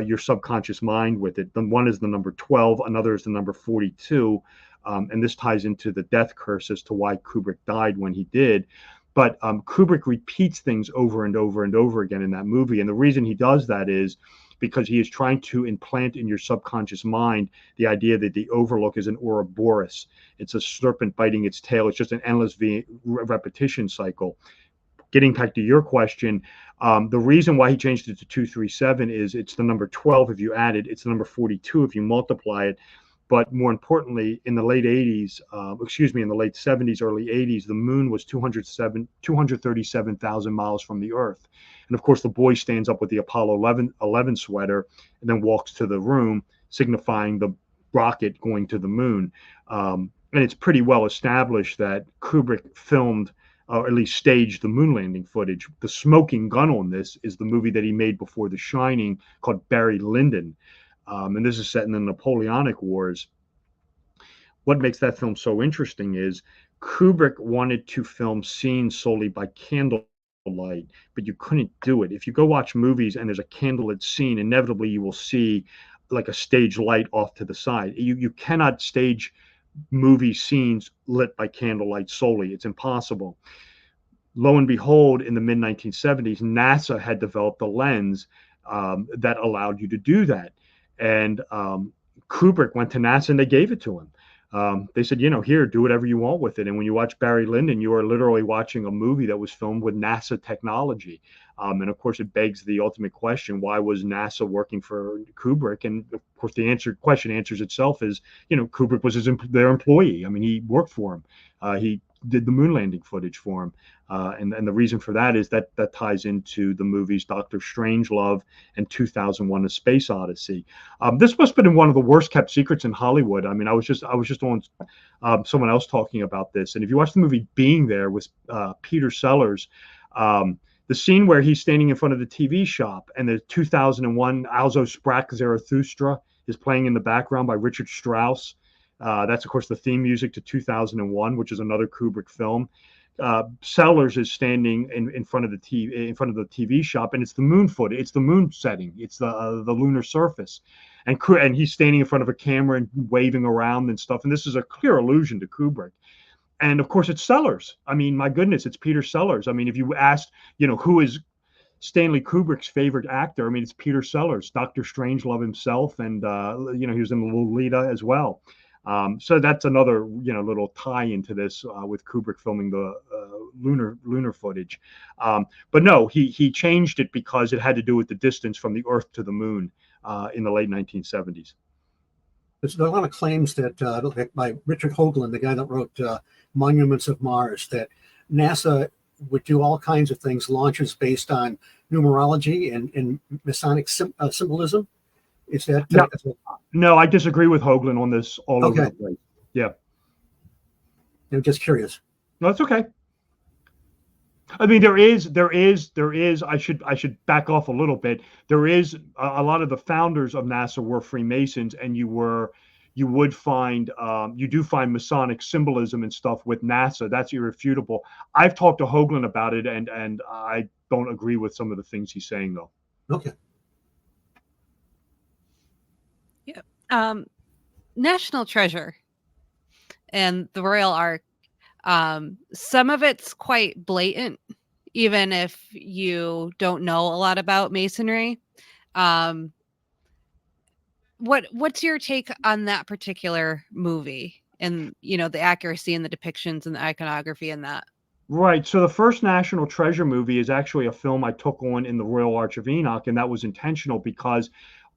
your subconscious mind with it. One is the number 12, another is the number 42. And this ties into the death curse as to why Kubrick died when he did. But Kubrick repeats things over and over and over again in that movie. And the reason he does that is because he is trying to implant in your subconscious mind the idea that the Overlook is an Ouroboros. It's a serpent biting its tail. It's just an endless repetition cycle. Getting back to your question, the reason why he changed it to 237 is it's the number 12 if you add it, it's the number 42 if you multiply it. But more importantly, in the late 80s, in the late 70s, early 80s, the moon was 237,000 miles from the Earth. And of course, the boy stands up with the Apollo 11 sweater and then walks to the room, signifying the rocket going to the moon. And it's pretty well established that Kubrick filmed, or at least staged, the moon landing footage. The smoking gun on this is the movie that he made before The Shining called Barry Lyndon. And this is set in the Napoleonic Wars. What makes that film so interesting is Kubrick wanted to film scenes solely by candlelight, but you couldn't do it. If you go watch movies and there's a candlelit scene, inevitably you will see like a stage light off to the side. You cannot stage movie scenes lit by candlelight solely. It's impossible. Lo and behold, in the mid 1970s, NASA had developed a lens that allowed you to do that. And Kubrick went to NASA and they gave it to him. They said, here, do whatever you want with it. And when you watch Barry Lyndon, you are literally watching a movie that was filmed with NASA technology. And of course, it begs the ultimate question: why was NASA working for Kubrick? And of course, the question answers itself is, Kubrick was their employee. I mean, he worked for him. He did the moon landing footage for him. And the reason for that is that ties into the movies Dr. Strangelove and 2001: A Space Odyssey. This must have been one of the worst kept secrets in Hollywood. I mean, I was just on someone else talking about this. And if you watch the movie Being There with Peter Sellers, the scene where he's standing in front of the TV shop and the 2001 Also Sprach Zarathustra is playing in the background by Richard Strauss. That's, of course, the theme music to 2001, which is another Kubrick film. Sellers is standing in front of the TV shop, and it's the moon footage. It's the moon setting. It's the lunar surface, and he's standing in front of a camera and waving around and stuff. And this is a clear allusion to Kubrick. And of course, it's Sellers. I mean, my goodness, it's Peter Sellers. I mean, if you asked, who is Stanley Kubrick's favorite actor, I mean, it's Peter Sellers, Dr. Strangelove himself, and he was in Lolita as well. So that's another, little tie into this with Kubrick filming the lunar footage. But no, he changed it because it had to do with the distance from the Earth to the moon in the late 1970s. There's a lot of claims that by Richard Hoagland, the guy that wrote Monuments of Mars, that NASA would do all kinds of things, launches based on numerology and Masonic symbolism. Is that no, I disagree with Hoagland on this all over the place. Yeah. I'm just curious. No, it's okay. I mean, there is. I should back off a little bit. There is a lot of the founders of NASA were Freemasons, and you do find Masonic symbolism and stuff with NASA. That's irrefutable. I've talked to Hoagland about it, and I don't agree with some of the things he's saying, though. Okay. Yeah. National Treasure and the Royal Arch. Some of it's quite blatant, even if you don't know a lot about Masonry. What's your take on that particular movie and the accuracy and the depictions and the iconography in that? Right. So the first National Treasure movie is actually a film I took on in the Royal Arch of Enoch, and that was intentional because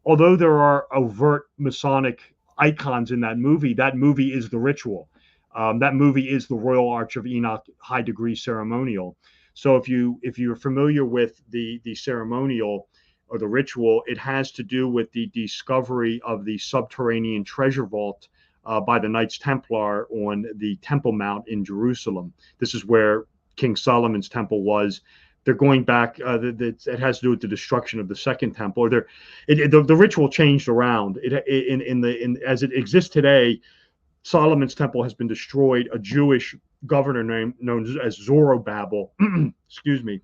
although there are overt Masonic icons in that movie is the ritual. That movie is the Royal Arch of Enoch high degree ceremonial. So if you're familiar with the ceremonial or the ritual, it has to do with the discovery of the subterranean treasure vault by the Knights Templar on the Temple Mount in Jerusalem. This is where King Solomon's temple was. They're going back. It has to do with the destruction of the Second Temple. The ritual changed around. As it exists today, Solomon's temple has been destroyed. A Jewish governor known as Zorobabel, excuse me,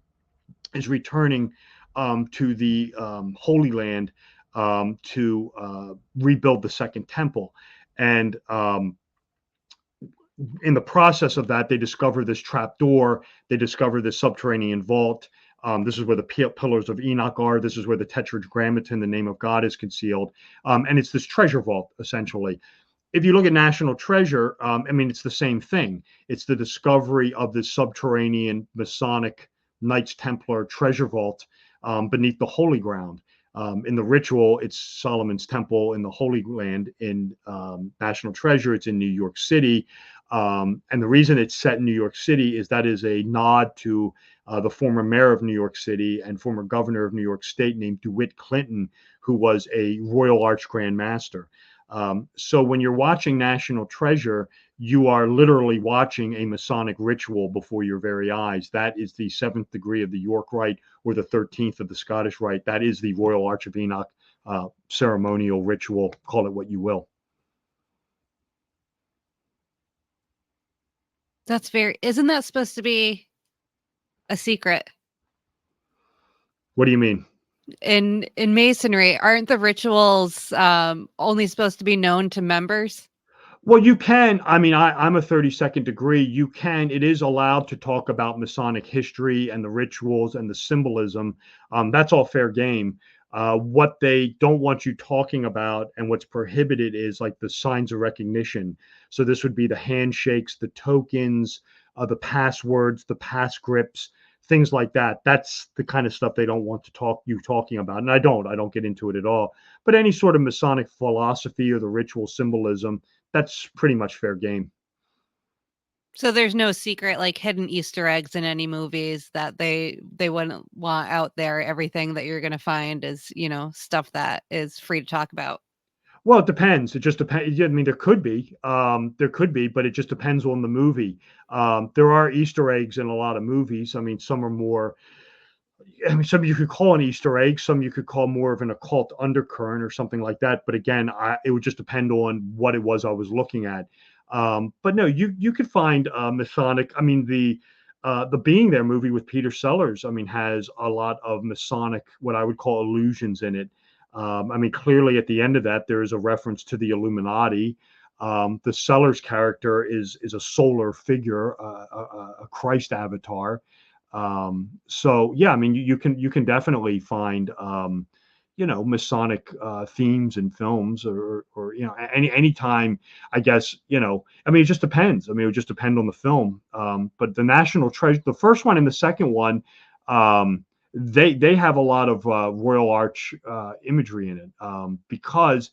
is returning to the Holy Land to rebuild the Second Temple. And in the process of that, they discover this trap door. They discover this subterranean vault. This is where the pillars of Enoch are. This is where the Tetragrammaton, the name of God, is concealed. And it's this treasure vault, essentially. If you look at National Treasure, I mean, it's the same thing. It's the discovery of this subterranean Masonic Knights Templar treasure vault beneath the Holy Ground. In the ritual, it's Solomon's Temple in the Holy Land. In National Treasure, it's in New York City. And the reason it's set in New York City is that is a nod to the former mayor of New York City and former governor of New York State named DeWitt Clinton, who was a Royal Arch Grand Master. So when you're watching National Treasure, you are literally watching a Masonic ritual before your very eyes. That is the 7th degree of the York Rite or the 13th of the Scottish Rite. That is the Royal Arch of Enoch ceremonial ritual, call it what you will. Isn't that supposed to be a secret? What do you mean? In Masonry, aren't the rituals only supposed to be known to members? Well, you can. I mean, I'm a 32nd degree. You can. It is allowed to talk about Masonic history and the rituals and the symbolism. That's all fair game. What they don't want you talking about and what's prohibited is like the signs of recognition. So this would be the handshakes, the tokens, the passwords, the pass grips, things like that. That's the kind of stuff they don't want to talking about. And I don't get into it at all. But any sort of Masonic philosophy or the ritual symbolism, that's pretty much fair game. So there's no secret, like hidden Easter eggs in any movies that they wouldn't want out there. Everything that you're going to find is, stuff that is free to talk about. Well, it depends. It just depends. I mean, there could be, but it just depends on the movie. There are Easter eggs in a lot of movies. I mean, some are more. I mean, some you could call an Easter egg, some you could call more of an occult undercurrent or something like that. But again, it would just depend on what it was I was looking at. But no, you could find Masonic. I mean, the Being There movie with Peter Sellers, I mean, has a lot of Masonic, what I would call illusions in it. I mean, clearly at the end of that, there is a reference to the Illuminati. The Sellers character is a solar figure, a Christ avatar. So yeah, I mean, you can definitely find Masonic themes in films or anytime, I guess. I mean, it just depends. I mean, it would just depend on the film. But the National Treasure, the first one and the second one, they have a lot of Royal Arch imagery in it, because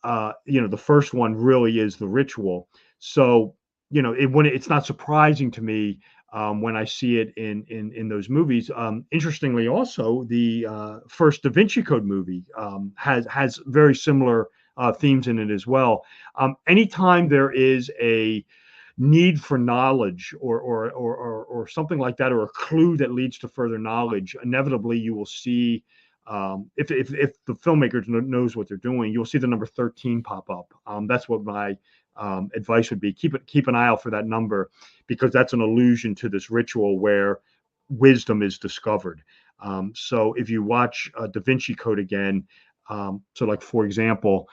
the first one really is the ritual. So it's not surprising to me when I see it in those movies. Interestingly, also the first Da Vinci Code movie has very similar themes in it as well. Anytime there is a need for knowledge or something like that, or a clue that leads to further knowledge, inevitably you will see, if the filmmakers knows what they're doing, you'll see the number 13 pop up. That's what my advice would be. Keep an eye out for that number, because that's an allusion to this ritual where wisdom is discovered. So if you watch Da Vinci Code again, so like for example,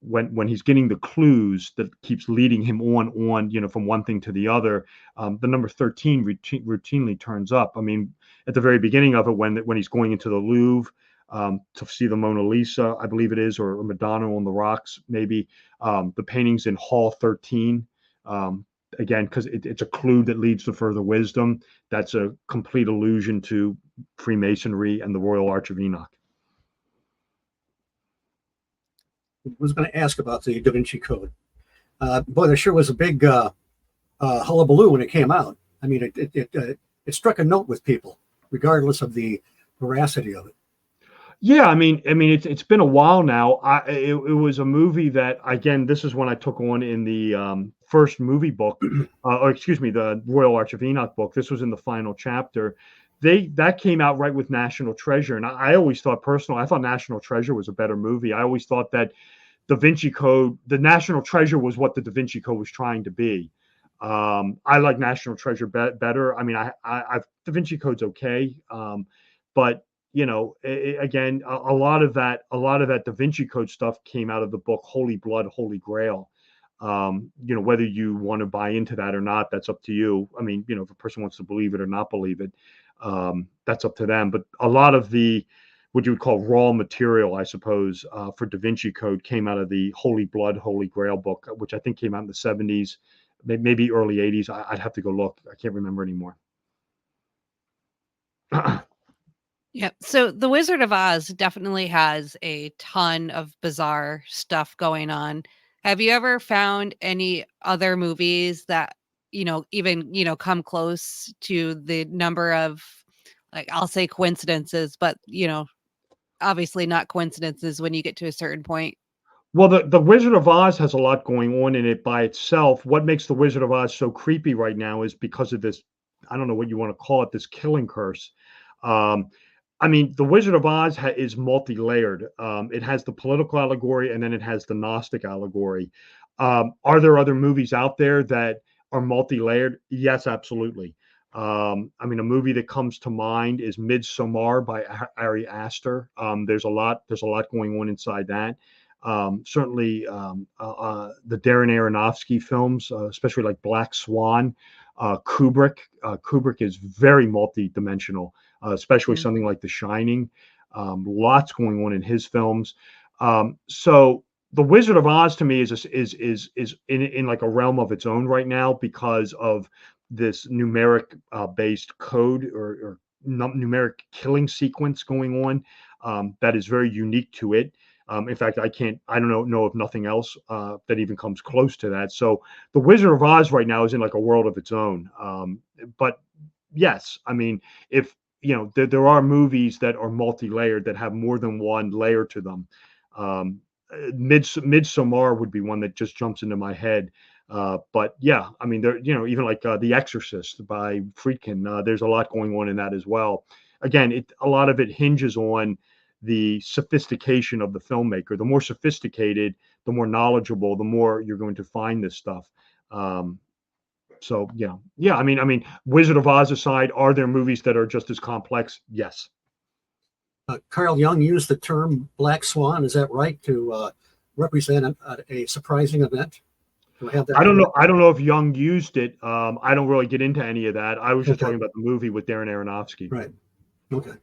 when he's getting the clues that keeps leading him on, from one thing to the other, the number 13 routinely turns up. I mean, at the very beginning of it, when he's going into the Louvre to see the Mona Lisa, I believe it is, or Madonna on the rocks, maybe, the painting's in Hall 13. Again, because it's a clue that leads to further wisdom. That's a complete allusion to Freemasonry and the Royal Arch of Enoch. I was going to ask about the Da Vinci Code. Boy, there sure was a big hullabaloo when it came out. I mean, it struck a note with people, regardless of the veracity of it. Yeah, I mean, it's been a while now. It was a movie that, again, this is when I took on in the first movie book, or excuse me, the Royal Arch of Enoch book. This was in the final chapter. That came out right with National Treasure, and I always thought I thought National Treasure was a better movie. I always thought that Da Vinci Code, the National Treasure, was what the Da Vinci Code was trying to be. I like National Treasure better. I mean, Da Vinci Code's okay, but again, a lot of that Da Vinci Code stuff came out of the book Holy Blood, Holy Grail. Whether you want to buy into that or not, that's up to you. I mean, if a person wants to believe it or not believe it, that's up to them. But a lot of the what you would call raw material, I suppose, for Da Vinci Code came out of the Holy Blood, Holy Grail book, which I think came out in the 70s, maybe early 80s. I'd have to go look. I can't remember anymore. Yeah. So The Wizard of Oz definitely has a ton of bizarre stuff going on. Have you ever found any other movies that, even, come close to the number of, like, I'll say coincidences, but, obviously not coincidences when you get to a certain point? Well, the Wizard of Oz has a lot going on in it by itself. What makes the Wizard of Oz so creepy right now is because of this, I don't know what you want to call it, this killing curse. Um, I mean, the Wizard of Oz is multi-layered. It has the political allegory, and then it has the Gnostic allegory. Are there other movies out there that are multi-layered? Yes, absolutely. I mean, a movie that comes to mind is Midsommar by Ari Aster. There's a lot going on inside that. Certainly, the Darren Aronofsky films, especially like Black Swan, Kubrick. Kubrick is very multi-dimensional, especially Mm. something like The Shining. Lots going on in his films. So the Wizard of Oz to me is in like a realm of its own right now because of this numeric based code or numeric killing sequence going on that is very unique to it. In fact, I don't know of nothing else that even comes close to that. So the Wizard of Oz right now is in like a world of its own. But yes, I mean, if there are movies that are multi-layered that have more than one layer to them. Midsommar would be one that just jumps into my head. But yeah, I mean, there, even like The Exorcist by Friedkin, there's a lot going on in that as well. Again, a lot of it hinges on the sophistication of the filmmaker. The more sophisticated, the more knowledgeable, the more you're going to find this stuff. So yeah. I mean, Wizard of Oz aside, are there movies that are just as complex? Yes. Carl Jung used the term black swan, is that right, to represent a surprising event? Do I have that I don't know. correct? I don't know if Jung used it. I don't really get into any of that. I was just Okay. talking about the movie with Darren Aronofsky. Right. Okay.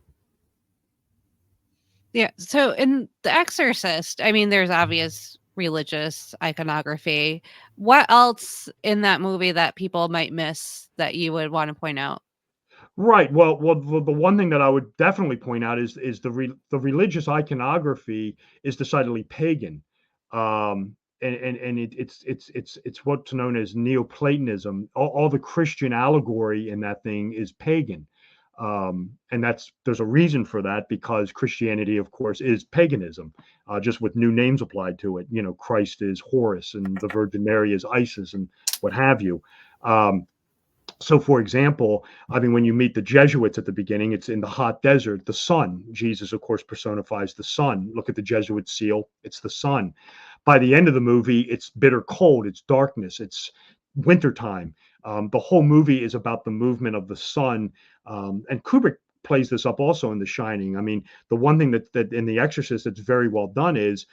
Yeah. So in The Exorcist, I mean, there's obvious religious iconography. What else in that movie that people might miss that you would want to point out? Right. Well, the one thing that I would definitely point out is the religious iconography is decidedly pagan, and it's what's known as Neoplatonism. All the Christian allegory in that thing is pagan, and there's a reason for that because Christianity, of course, is paganism, just with new names applied to it. Christ is Horus, and the Virgin Mary is Isis, and what have you. So, for example, I mean, when you meet the Jesuits at the beginning, it's in the hot desert, the sun. Jesus, of course, personifies the sun. Look at the Jesuit seal, it's the sun. By the end of the movie, it's bitter cold, it's darkness, it's wintertime. The whole movie is about the movement of the sun. And Kubrick plays this up also in The Shining. I mean, the one thing that in The Exorcist that's very well done is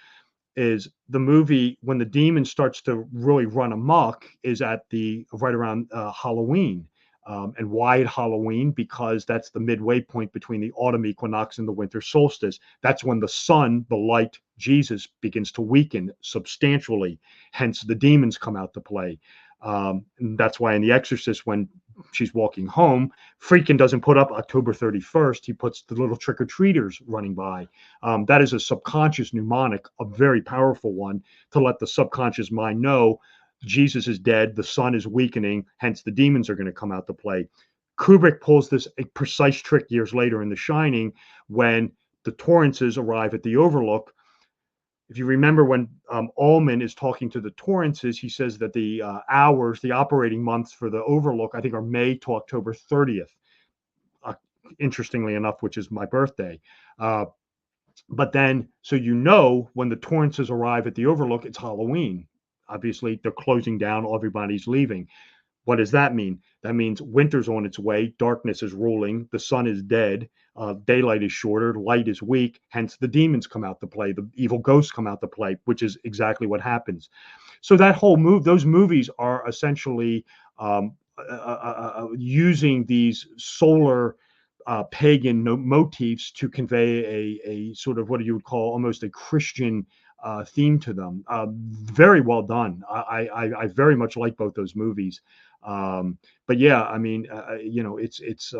the movie when the demon starts to really run amok is at the right around Halloween. And why at Halloween? Because that's the midway point between the autumn equinox and the winter solstice. That's when the sun, the light, Jesus, begins to weaken substantially. Hence, the demons come out to play. And that's why in The Exorcist, when she's walking home, Friedkin doesn't put up October 31st. He puts the little trick-or-treaters running by. That is a subconscious mnemonic, a very powerful one, to let the subconscious mind know Jesus is dead, the sun is weakening, hence the demons are going to come out to play. Kubrick pulls this a precise trick years later in The Shining when the Torrances arrive at the Overlook. If you remember when Ullman is talking to the Torrances, he says that the hours, the operating months for the Overlook, I think are May to October 30th. Interestingly enough, which is my birthday. But then, so when the Torrances arrive at the Overlook, it's Halloween. Obviously, they're closing down, everybody's leaving. What does that mean? That means winter's on its way, darkness is ruling, the sun is dead, daylight is shorter, light is weak, hence the demons come out to play, the evil ghosts come out to play, which is exactly what happens. So that whole those movies are essentially using these solar pagan motifs to convey a sort of what you would call almost a Christian theme to them. Very well done. I very much like both those movies. But yeah, I mean, it's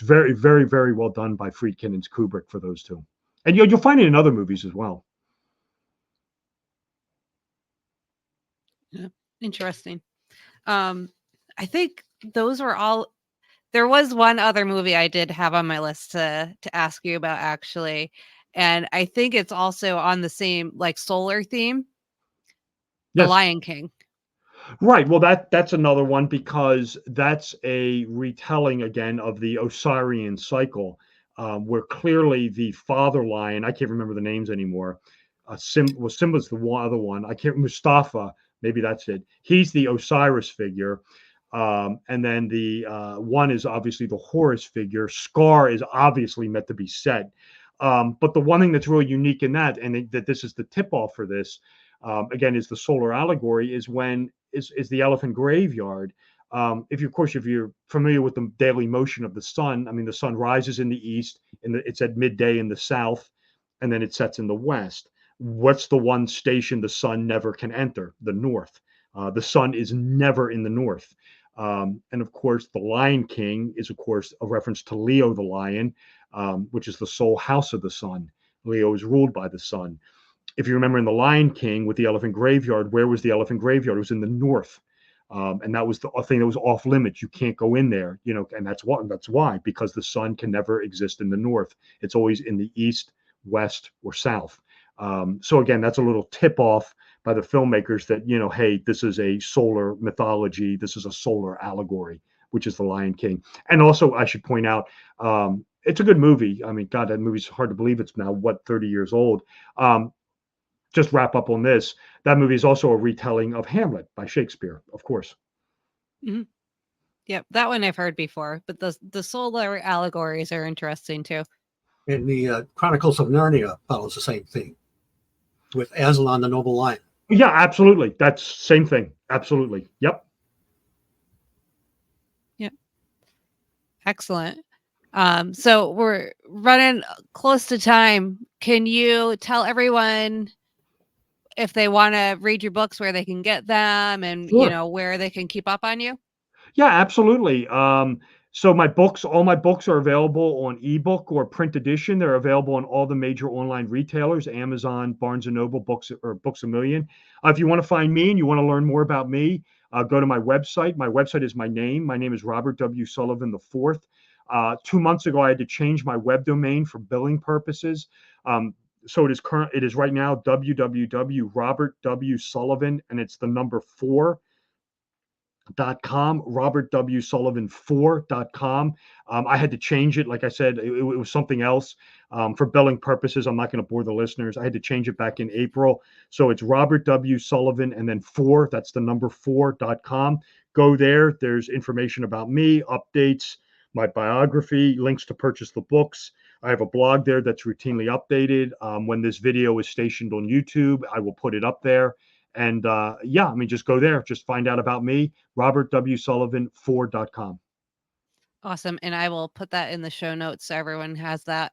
very, very, very well done by Friedkin and Kubrick for those two, and you'll find it in other movies as well. Yeah, interesting. I think those were all. There was one other movie I did have on my list to ask you about, actually, and I think it's also on the same like solar theme. The Yes. Lion King. Right. Well, that's another one because that's a retelling again of the Osirian cycle, where clearly the father lion, I can't remember the names anymore. Simba's the other one. I can't. Mustafa, maybe that's it. He's the Osiris figure. And then the one is obviously the Horus figure. Scar is obviously meant to be Set. But the one thing that's really unique in that, and that this is the tip off for this, again, is the solar allegory, is when is the elephant graveyard. If you're familiar with the daily motion of the sun, I mean, the sun rises in the east, it's at midday in the south, and then it sets in the west. What's the one station the sun never can enter? The north. The sun is never in the north. And of course, the Lion King is, of course, a reference to Leo the lion, which is the sole house of the sun. Leo is ruled by the sun. If you remember in the Lion King with the elephant graveyard, where was the elephant graveyard? It was in the north. And that was the thing that was off limits. You can't go in there, and that's why, because the sun can never exist in the north. It's always in the east, west, or south. So again, that's a little tip off by the filmmakers that, hey, this is a solar mythology. This is a solar allegory, which is the Lion King. And also, I should point out, it's a good movie. I mean, God, that movie's hard to believe. It's now, 30 years old. Just wrap up on this. That movie is also a retelling of Hamlet by Shakespeare, of course. Mm-hmm. Yep, that one I've heard before, but the solar allegories are interesting too. And the Chronicles of Narnia follows the same thing with Aslan the Noble Lion. Yeah, absolutely. That's same thing. Absolutely. Yep. Yep. Excellent. So we're running close to time. Can you tell everyone if they want to read your books, where they can get them, and Sure. where they can keep up on you? Yeah, absolutely. So all my books are available on ebook or print edition. They're available on all the major online retailers, Amazon, Barnes and Noble, Books a Million. If you want to find me and you want to learn more about me, go to my website. My website is my name. My name is Robert W. Sullivan IV. 2 months ago, I had to change my web domain for billing purposes. So it is right now www.robertwsullivan, and it's the number 4.com, robertwsullivan4.com. I had to change it. Like I said, it was something else. For billing purposes, I'm not going to bore the listeners. I had to change it back in April. So it's Robert W. Sullivan and then 4, that's the number 4.com. Go there. There's information about me, updates, my biography, links to purchase the books. I have a blog there that's routinely updated. When this video is stationed on YouTube, I will put it up there. And just go there. Just find out about me, robertwsullivan4.com. Awesome. And I will put that in the show notes so everyone has that.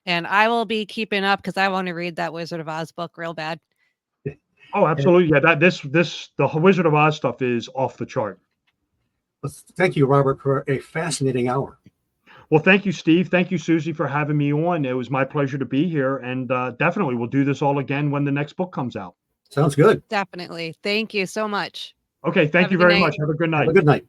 And I will be keeping up because I want to read that Wizard of Oz book real bad. Oh, absolutely. Yeah, the Wizard of Oz stuff is off the chart. Well, thank you, Robert, for a fascinating hour. Well, thank you, Steve. Thank you, Susie, for having me on. It was my pleasure to be here. And definitely we'll do this all again when the next book comes out. Sounds good. Definitely. Thank you so much. Okay. Thank you very much. Have a good night. Have a good night.